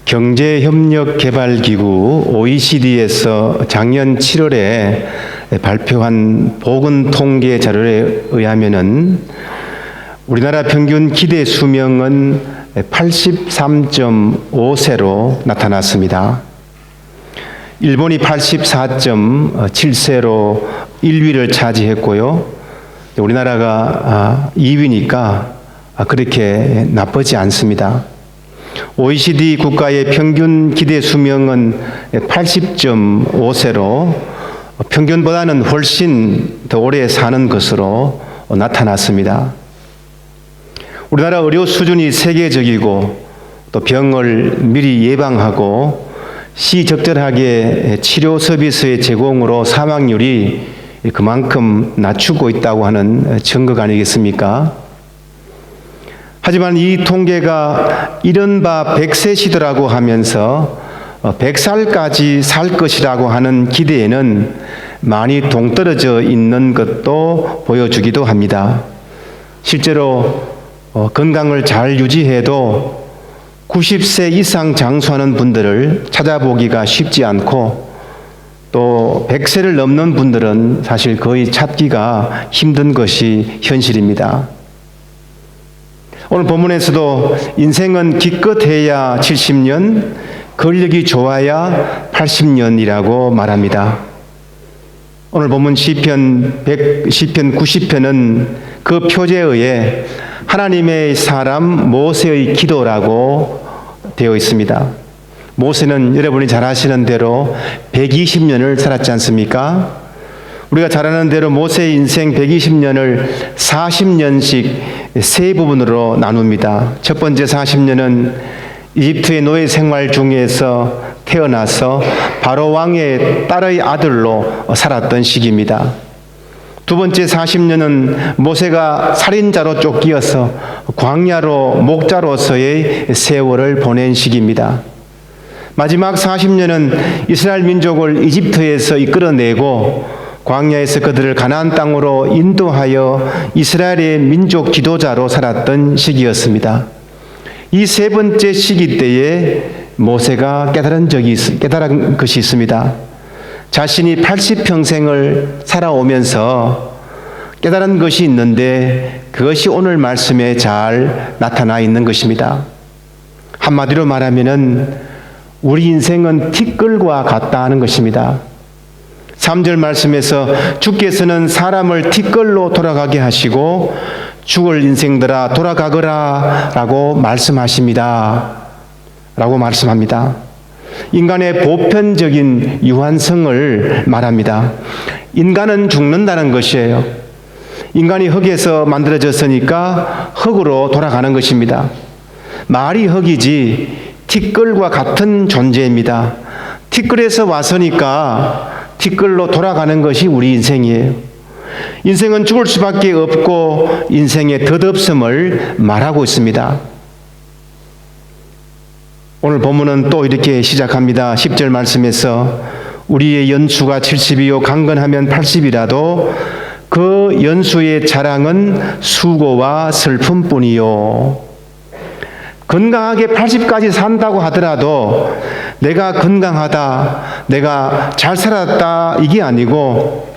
경제협력개발기구 OECD에서 작년 7월에 발표한 보건통계 자료에 의하면은 우리나라 평균 기대 수명은 83.5세로 나타났습니다. 일본이 84.7세로 1위를 차지했고요. 우리나라가 2위니까 그렇게 나쁘지 않습니다. OECD 국가의 평균 기대 수명은 80.5세로 평균보다는 훨씬 더 오래 사는 것으로 나타났습니다. 우리나라 의료 수준이 세계적이고 또 병을 미리 예방하고 시적절하게 치료 서비스의 제공으로 사망률이 그만큼 낮추고 있다고 하는 증거가 아니겠습니까? 하지만 이 통계가 이른바 100세 시대라고 하면서 100살까지 살 것이라고 하는 기대에는 많이 동떨어져 있는 것도 보여주기도 합니다. 실제로 건강을 잘 유지해도 90세 이상 장수하는 분들을 찾아보기가 쉽지 않고 또 100세를 넘는 분들은 사실 거의 찾기가 힘든 것이 현실입니다. 오늘 본문에서도 인생은 기껏해야 70년, 근력이 좋아야 80년이라고 말합니다. 오늘 본문 시편 90편은 그 표제에 의해 하나님의 사람 모세의 기도라고 되어 있습니다. 모세는 여러분이 잘 아시는 대로 120년을 살았지 않습니까? 우리가 잘 아는 대로 모세의 인생 120년을 40년씩 세 부분으로 나눕니다. 첫 번째 40년은 이집트의 노예 생활 중에서 태어나서 바로 왕의 딸의 아들로 살았던 시기입니다. 두 번째 40년은 모세가 살인자로 쫓기어서 광야로 목자로서의 세월을 보낸 시기입니다. 마지막 40년은 이스라엘 민족을 이집트에서 이끌어내고 광야에서 그들을 가나안 땅으로 인도하여 이스라엘의 민족 지도자로 살았던 시기였습니다. 이 세 번째 시기 때에 모세가 깨달은 것이 있습니다. 자신이 80평생을 살아오면서 깨달은 것이 있는데 그것이 오늘 말씀에 잘 나타나 있는 것입니다. 한마디로 말하면은 우리 인생은 티끌과 같다 하는 것입니다. 3절 말씀에서 주께서는 사람을 티끌로 돌아가게 하시고 죽을 인생들아 돌아가거라 라고 말씀하십니다. 라고 말씀합니다. 인간의 보편적인 유한성을 말합니다. 인간은 죽는다는 것이에요. 인간이 흙에서 만들어졌으니까 흙으로 돌아가는 것입니다. 말이 흙이지 티끌과 같은 존재입니다. 티끌에서 왔으니까 티끌로 돌아가는 것이 우리 인생이에요. 인생은 죽을 수밖에 없고 인생의 덧없음을 말하고 있습니다. 오늘 본문은 또 이렇게 시작합니다. 10절 말씀에서 우리의 연수가 70이요 강건하면 80이라도 그 연수의 자랑은 수고와 슬픔뿐이요. 건강하게 80까지 산다고 하더라도 내가 건강하다, 내가 잘 살았다 이게 아니고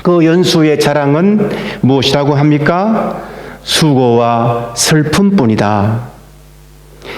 그 연수의 자랑은 무엇이라고 합니까? 수고와 슬픔뿐이다.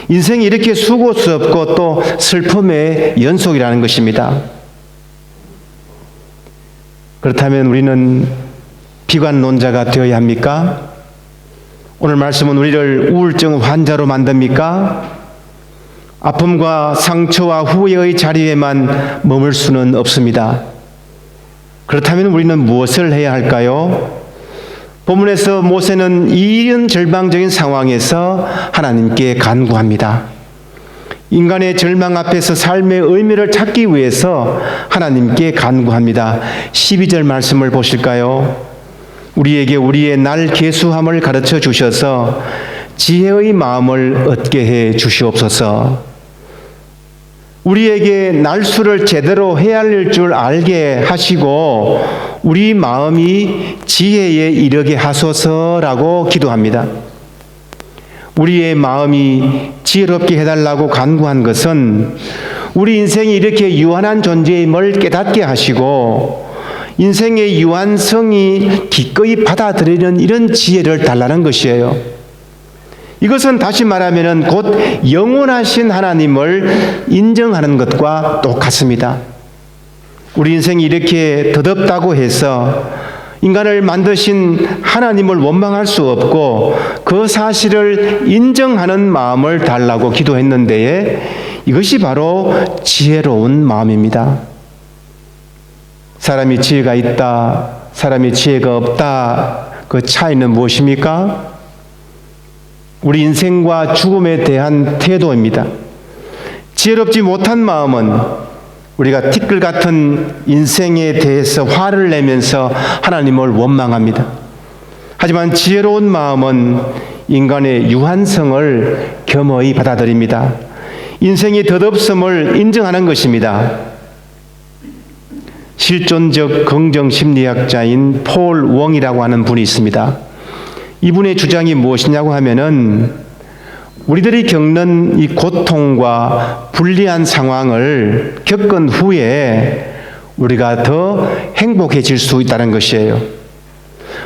인생이 이렇게 수고스럽고 또 슬픔의 연속이라는 것입니다. 그렇다면 우리는 비관론자가 되어야 합니까? 오늘 말씀은 우리를 우울증 환자로 만듭니까? 아픔과 상처와 후회의 자리에만 머물 수는 없습니다. 그렇다면 우리는 무엇을 해야 할까요? 본문에서 모세는 이런 절망적인 상황에서 하나님께 간구합니다. 인간의 절망 앞에서 삶의 의미를 찾기 위해서 하나님께 간구합니다. 12절 말씀을 보실까요? 우리에게 우리의 날 계수함을 가르쳐 주셔서 지혜의 마음을 얻게 해 주시옵소서. 우리에게 날수를 제대로 헤아릴 줄 알게 하시고 우리 마음이 지혜에 이르게 하소서라고 기도합니다. 우리의 마음이 지혜롭게 해달라고 간구한 것은 우리 인생이 이렇게 유한한 존재임을 깨닫게 하시고 인생의 유한성이 기꺼이 받아들이는 이런 지혜를 달라는 것이에요. 이것은 다시 말하면 곧 영원하신 하나님을 인정하는 것과 똑같습니다. 우리 인생이 이렇게 더덥다고 해서 인간을 만드신 하나님을 원망할 수 없고 그 사실을 인정하는 마음을 달라고 기도했는데 이것이 바로 지혜로운 마음입니다. 사람이 지혜가 있다, 사람이 지혜가 없다, 그 차이는 무엇입니까? 우리 인생과 죽음에 대한 태도입니다. 지혜롭지 못한 마음은 우리가 티끌 같은 인생에 대해서 화를 내면서 하나님을 원망합니다. 하지만 지혜로운 마음은 인간의 유한성을 겸허히 받아들입니다. 인생의 덧없음을 인정하는 것입니다. 실존적 긍정심리학자인 폴 웡이라고 하는 분이 있습니다. 이분의 주장이 무엇이냐고 하면은 우리들이 겪는 이 고통과 불리한 상황을 겪은 후에 우리가 더 행복해질 수 있다는 것이에요.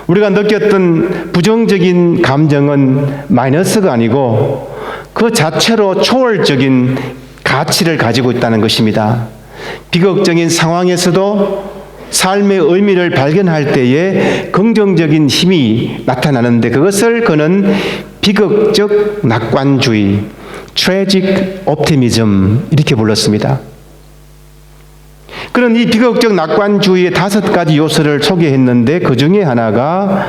우리가 느꼈던 부정적인 감정은 마이너스가 아니고 그 자체로 초월적인 가치를 가지고 있다는 것입니다. 비극적인 상황에서도 삶의 의미를 발견할 때에 긍정적인 힘이 나타나는데 그것을 그는 비극적 낙관주의, tragic optimism 이렇게 불렀습니다. 그런 이 비극적 낙관주의의 5가지 요소를 소개했는데 그 중에 하나가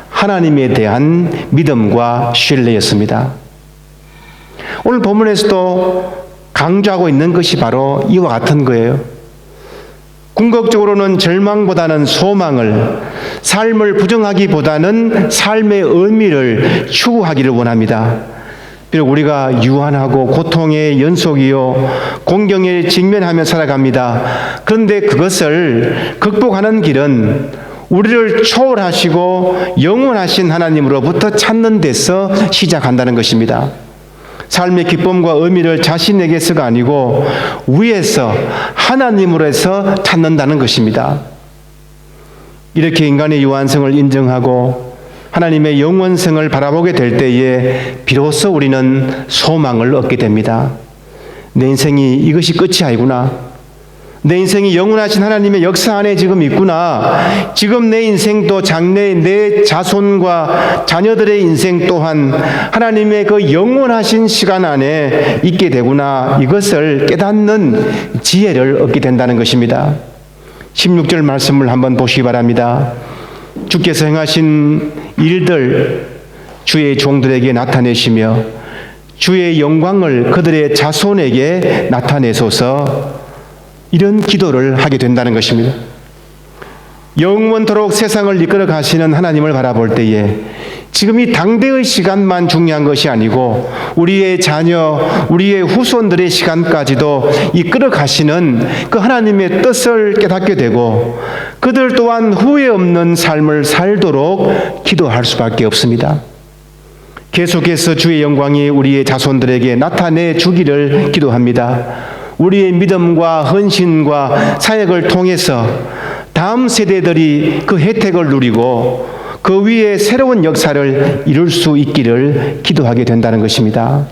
하나님에 대한 믿음과 신뢰였습니다. 오늘 본문에서도 강조하고 있는 것이 바로 이와 같은 거예요. 궁극적으로는 절망보다는 소망을, 삶을 부정하기보다는 삶의 의미를 추구하기를 원합니다. 비록 우리가 유한하고 고통의 연속이요 공경에 직면하며 살아갑니다. 그런데 그것을 극복하는 길은 우리를 초월하시고 영원하신 하나님으로부터 찾는 데서 시작한다는 것입니다. 삶의 기쁨과 의미를 자신에게서가 아니고 위에서 하나님으로서 찾는다는 것입니다. 이렇게 인간의 유한성을 인정하고 하나님의 영원성을 바라보게 될 때에 비로소 우리는 소망을 얻게 됩니다. 내 인생이 이것이 끝이 아니구나. 내 인생이 영원하신 하나님의 역사 안에 지금 있구나. 지금 내 인생도 장래 내 자손과 자녀들의 인생 또한 하나님의 그 영원하신 시간 안에 있게 되구나. 이것을 깨닫는 지혜를 얻게 된다는 것입니다. 16절 말씀을 한번 보시기 바랍니다. 주께서 행하신 일들 주의 종들에게 나타내시며 주의 영광을 그들의 자손에게 나타내소서. 이런 기도를 하게 된다는 것입니다. 영원토록 세상을 이끌어 가시는 하나님을 바라볼 때에 지금 이 당대의 시간만 중요한 것이 아니고 우리의 자녀, 우리의 후손들의 시간까지도 이끌어 가시는 그 하나님의 뜻을 깨닫게 되고 그들 또한 후회 없는 삶을 살도록 기도할 수밖에 없습니다. 계속해서 주의 영광이 우리의 자손들에게 나타내 주기를 기도합니다. 우리의 믿음과 헌신과 사역을 통해서 다음 세대들이 그 혜택을 누리고 그 위에 새로운 역사를 이룰 수 있기를 기도하게 된다는 것입니다.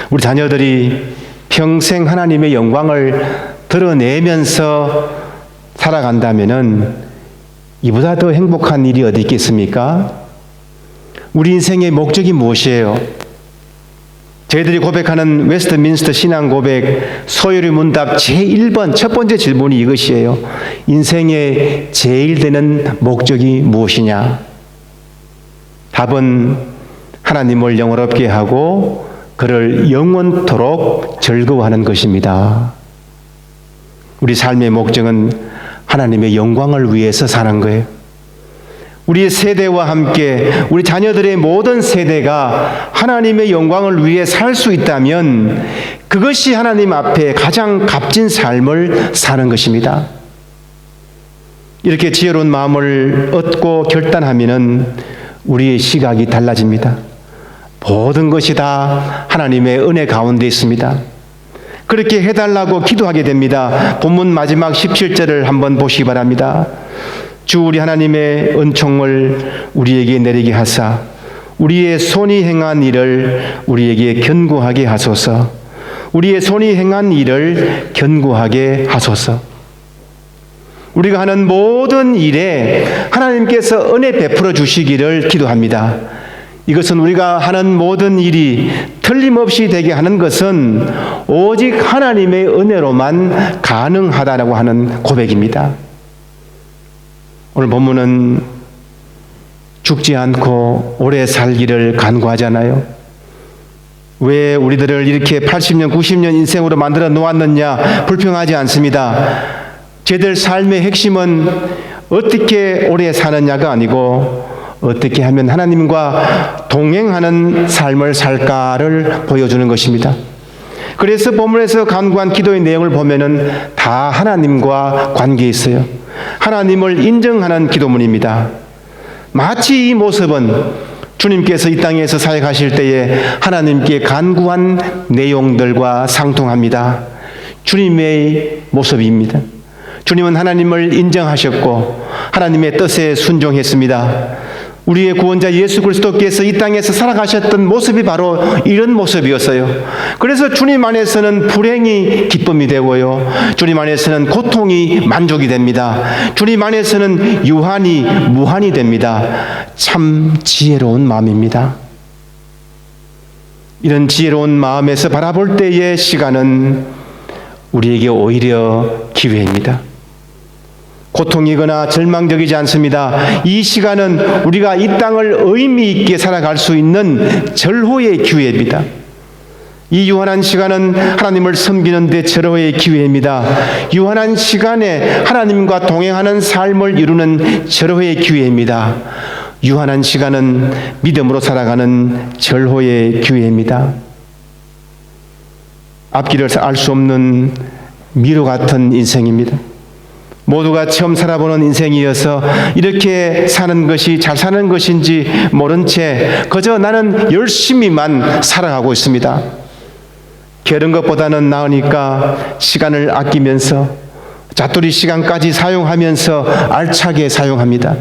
우리 자녀들이 평생 하나님의 영광을 드러내면서 살아간다면은 이보다 더 행복한 일이 어디 있겠습니까? 우리 인생의 목적이 무엇이에요? 저희들이 고백하는 웨스트민스터 신앙 고백 소요리 문답 제1번 첫 번째 질문이 이것이에요. 인생의 제일 되는 목적이 무엇이냐? 답은 하나님을 영원롭게 하고 그를 영원토록 즐거워하는 것입니다. 우리 삶의 목적은 하나님의 영광을 위해서 사는 거예요. 우리 세대와 함께 우리 자녀들의 모든 세대가 하나님의 영광을 위해 살 수 있다면 그것이 하나님 앞에 가장 값진 삶을 사는 것입니다. 이렇게 지혜로운 마음을 얻고 결단하면은 우리의 시각이 달라집니다. 모든 것이 다 하나님의 은혜 가운데 있습니다. 그렇게 해달라고 기도하게 됩니다. 본문 마지막 17절을 한번 보시기 바랍니다. 주 우리 하나님의 은총을 우리에게 내리게 하사 우리의 손이 행한 일을 우리에게 견고하게 하소서. 우리의 손이 행한 일을 견고하게 하소서. 우리가 하는 모든 일에 하나님께서 은혜 베풀어 주시기를 기도합니다. 이것은 우리가 하는 모든 일이 틀림없이 되게 하는 것은 오직 하나님의 은혜로만 가능하다라고 하는 고백입니다. 오늘 본문은 죽지 않고 오래 살기를 간구하잖아요. 왜 우리들을 이렇게 80년, 90년 인생으로 만들어 놓았느냐? 불평하지 않습니다. 쟤들 삶의 핵심은 어떻게 오래 사느냐가 아니고 어떻게 하면 하나님과 동행하는 삶을 살까를 보여주는 것입니다. 그래서 본문에서 간구한 기도의 내용을 보면은 다 하나님과 관계에 있어요. 하나님을 인정하는 기도문입니다. 마치 이 모습은 주님께서 이 땅에서 사역하실 때에 하나님께 간구한 내용들과 상통합니다. 주님의 모습입니다. 주님은 하나님을 인정하셨고 하나님의 뜻에 순종했습니다. 우리의 구원자 예수 그리스도께서 이 땅에서 살아가셨던 모습이 바로 이런 모습이었어요. 그래서 주님 안에서는 불행이 기쁨이 되고요. 주님 안에서는 고통이 만족이 됩니다. 주님 안에서는 유한이 무한이 됩니다. 참 지혜로운 마음입니다. 이런 지혜로운 마음에서 바라볼 때의 시간은 우리에게 오히려 기회입니다. 고통이거나 절망적이지 않습니다. 이 시간은 우리가 이 땅을 의미 있게 살아갈 수 있는 절호의 기회입니다. 이 유한한 시간은 하나님을 섬기는 데 절호의 기회입니다. 유한한 시간에 하나님과 동행하는 삶을 이루는 절호의 기회입니다. 유한한 시간은 믿음으로 살아가는 절호의 기회입니다. 앞길을 알 수 없는 미로 같은 인생입니다. 모두가 처음 살아보는 인생이어서 이렇게 사는 것이 잘 사는 것인지 모른 채 그저 나는 열심히만 살아가고 있습니다. 게으른 것보다는 나으니까 시간을 아끼면서 자투리 시간까지 사용하면서 알차게 사용합니다.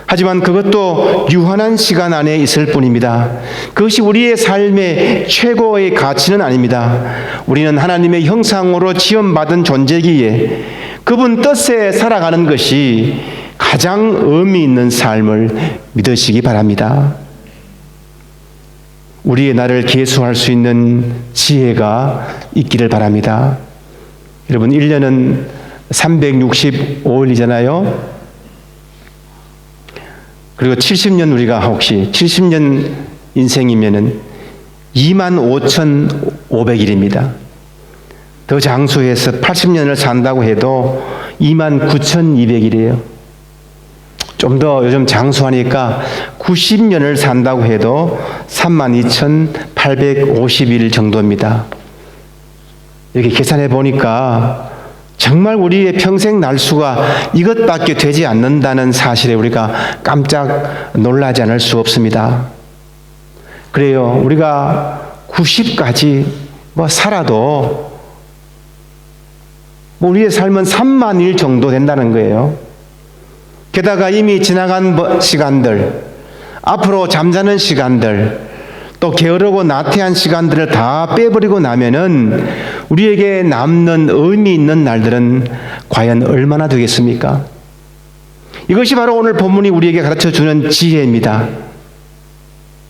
하지만 그것도 유한한 시간 안에 있을 뿐입니다. 그것이 우리의 삶의 최고의 가치는 아닙니다. 우리는 하나님의 형상으로 지음받은 존재기에 그분 뜻에 살아가는 것이 가장 의미 있는 삶을 믿으시기 바랍니다. 우리의 나를 계수할 수 있는 지혜가 있기를 바랍니다. 여러분, 1년은 365일이잖아요. 그리고 70년 우리가 혹시 70년 인생이면은 25,500일입니다. 더 장수해서 80년을 산다고 해도 29,200일이에요. 좀 더 요즘 장수하니까 90년을 산다고 해도 32,850일 정도입니다. 이렇게 계산해 보니까 정말 우리의 평생 날수가 이것밖에 되지 않는다는 사실에 우리가 깜짝 놀라지 않을 수 없습니다. 그래요. 우리가 90까지 살아도 우리의 삶은 3만 일 정도 된다는 거예요. 게다가 이미 지나간 시간들, 앞으로 잠자는 시간들, 또 게으르고 나태한 시간들을 다 빼버리고 나면은 우리에게 남는 의미 있는 날들은 과연 얼마나 되겠습니까? 이것이 바로 오늘 본문이 우리에게 가르쳐주는 지혜입니다.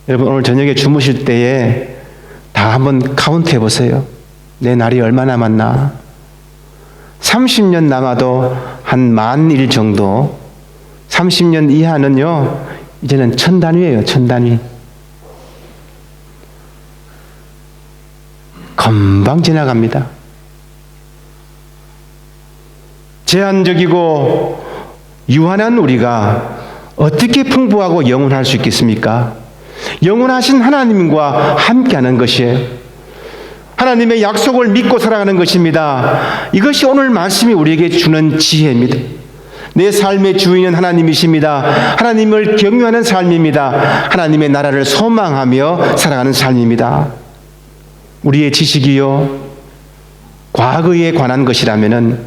여러분, 오늘 저녁에 주무실 때에 다 한번 카운트 해보세요. 내 날이 얼마 남았나? 30년 남아도 한 10,000일 정도. 30년 이하는요, 이제는 1000단위예요. 1000단위. 금방 지나갑니다. 제한적이고 유한한 우리가 어떻게 풍부하고 영원할 수 있겠습니까? 영원하신 하나님과 함께하는 것이에요. 하나님의 약속을 믿고 살아가는 것입니다. 이것이 오늘 말씀이 우리에게 주는 지혜입니다. 내 삶의 주인은 하나님이십니다. 하나님을 경유하는 삶입니다. 하나님의 나라를 소망하며 살아가는 삶입니다. 우리의 지식이요 과거에 관한 것이라면은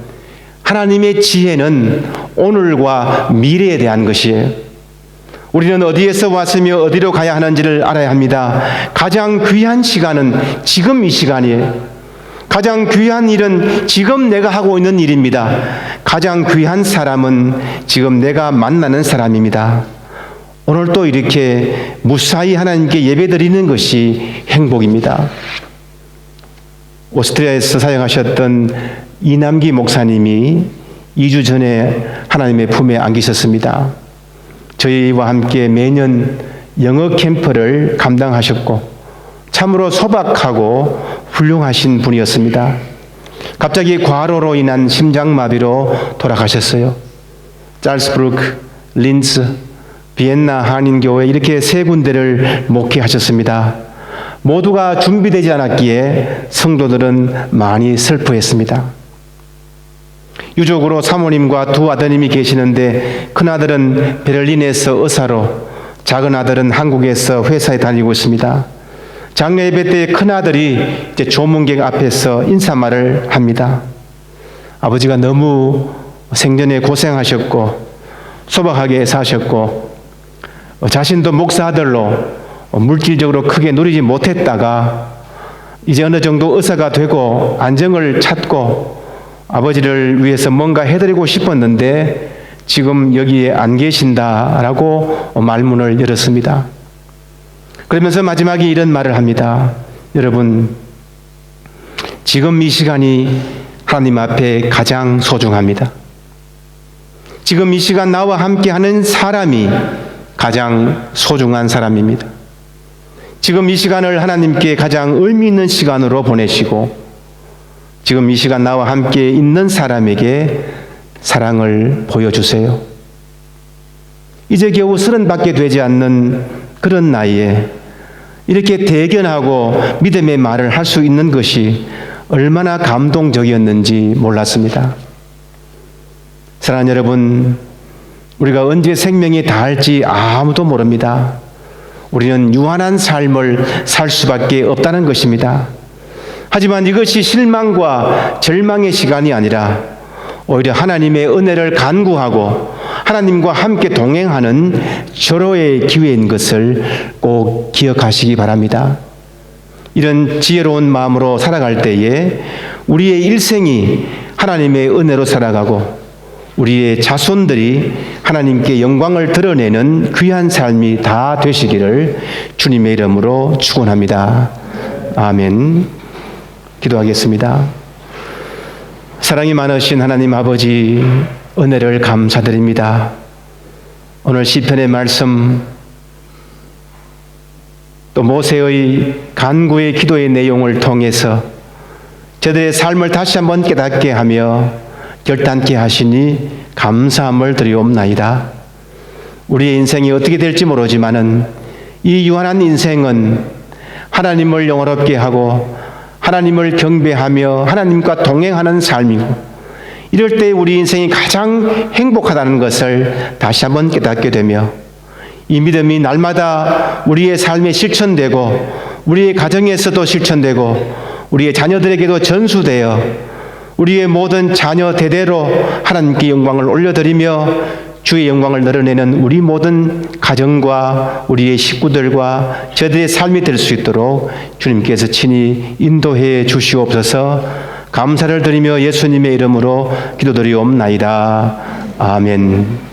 하나님의 지혜는 오늘과 미래에 대한 것이에요. 우리는 어디에서 왔으며 어디로 가야 하는지를 알아야 합니다. 가장 귀한 시간은 지금 이 시간이에요. 가장 귀한 일은 지금 내가 하고 있는 일입니다. 가장 귀한 사람은 지금 내가 만나는 사람입니다. 오늘 또 이렇게 무사히 하나님께 예배드리는 것이 행복입니다. 오스트리아에서 사역하셨던 이남기 목사님이 2주 전에 하나님의 품에 안기셨습니다. 저희와 함께 매년 영어 캠프를 감당하셨고 참으로 소박하고 훌륭하신 분이었습니다. 갑자기 과로로 인한 심장마비로 돌아가셨어요. 짤스부르크, 린츠, 비엔나 한인교회 이렇게 세 군데를 목회하셨습니다. 모두가 준비되지 않았기에 성도들은 많이 슬퍼했습니다. 유족으로 사모님과 두 아드님이 계시는데 큰아들은 베를린에서 의사로, 작은 아들은 한국에서 회사에 다니고 있습니다. 장례 예배 때 큰아들이 이제 조문객 앞에서 인사말을 합니다. 아버지가 너무 생전에 고생하셨고 소박하게 사셨고 자신도 목사 아들로 물질적으로 크게 누리지 못했다가 이제 어느 정도 의사가 되고 안정을 찾고 아버지를 위해서 뭔가 해드리고 싶었는데 지금 여기에 안 계신다라고 말문을 열었습니다. 그러면서 마지막에 이런 말을 합니다. 여러분, 지금 이 시간이 하나님 앞에 가장 소중합니다. 지금 이 시간 나와 함께하는 사람이 가장 소중한 사람입니다. 지금 이 시간을 하나님께 가장 의미 있는 시간으로 보내시고 지금 이 시간 나와 함께 있는 사람에게 사랑을 보여주세요. 이제 겨우 30밖에 되지 않는 그런 나이에 이렇게 대견하고 믿음의 말을 할 수 있는 것이 얼마나 감동적이었는지 몰랐습니다. 사랑하는 여러분, 우리가 언제 생명이 다할지 아무도 모릅니다. 우리는 유한한 삶을 살 수밖에 없다는 것입니다. 하지만 이것이 실망과 절망의 시간이 아니라 오히려 하나님의 은혜를 간구하고 하나님과 함께 동행하는 절호의 기회인 것을 꼭 기억하시기 바랍니다. 이런 지혜로운 마음으로 살아갈 때에 우리의 일생이 하나님의 은혜로 살아가고 우리의 자손들이 하나님께 영광을 드러내는 귀한 삶이 다 되시기를 주님의 이름으로 축원합니다. 아멘. 기도하겠습니다. 사랑이 많으신 하나님 아버지, 은혜를 감사드립니다. 오늘 시편의 말씀, 또 모세의 간구의 기도의 내용을 통해서 저들의 삶을 다시 한번 깨닫게 하며 결단케 하시니 감사함을 드리옵나이다. 우리의 인생이 어떻게 될지 모르지만은 이 유한한 인생은 하나님을 영화롭게 하고 하나님을 경배하며 하나님과 동행하는 삶이고 이럴 때 우리 인생이 가장 행복하다는 것을 다시 한번 깨닫게 되며 이 믿음이 날마다 우리의 삶에 실천되고 우리의 가정에서도 실천되고 우리의 자녀들에게도 전수되어 우리의 모든 자녀 대대로 하나님께 영광을 올려드리며 주의 영광을 드러내는 우리 모든 가정과 우리의 식구들과 저들의 삶이 될 수 있도록 주님께서 친히 인도해 주시옵소서. 감사를 드리며 예수님의 이름으로 기도드리옵나이다. 아멘.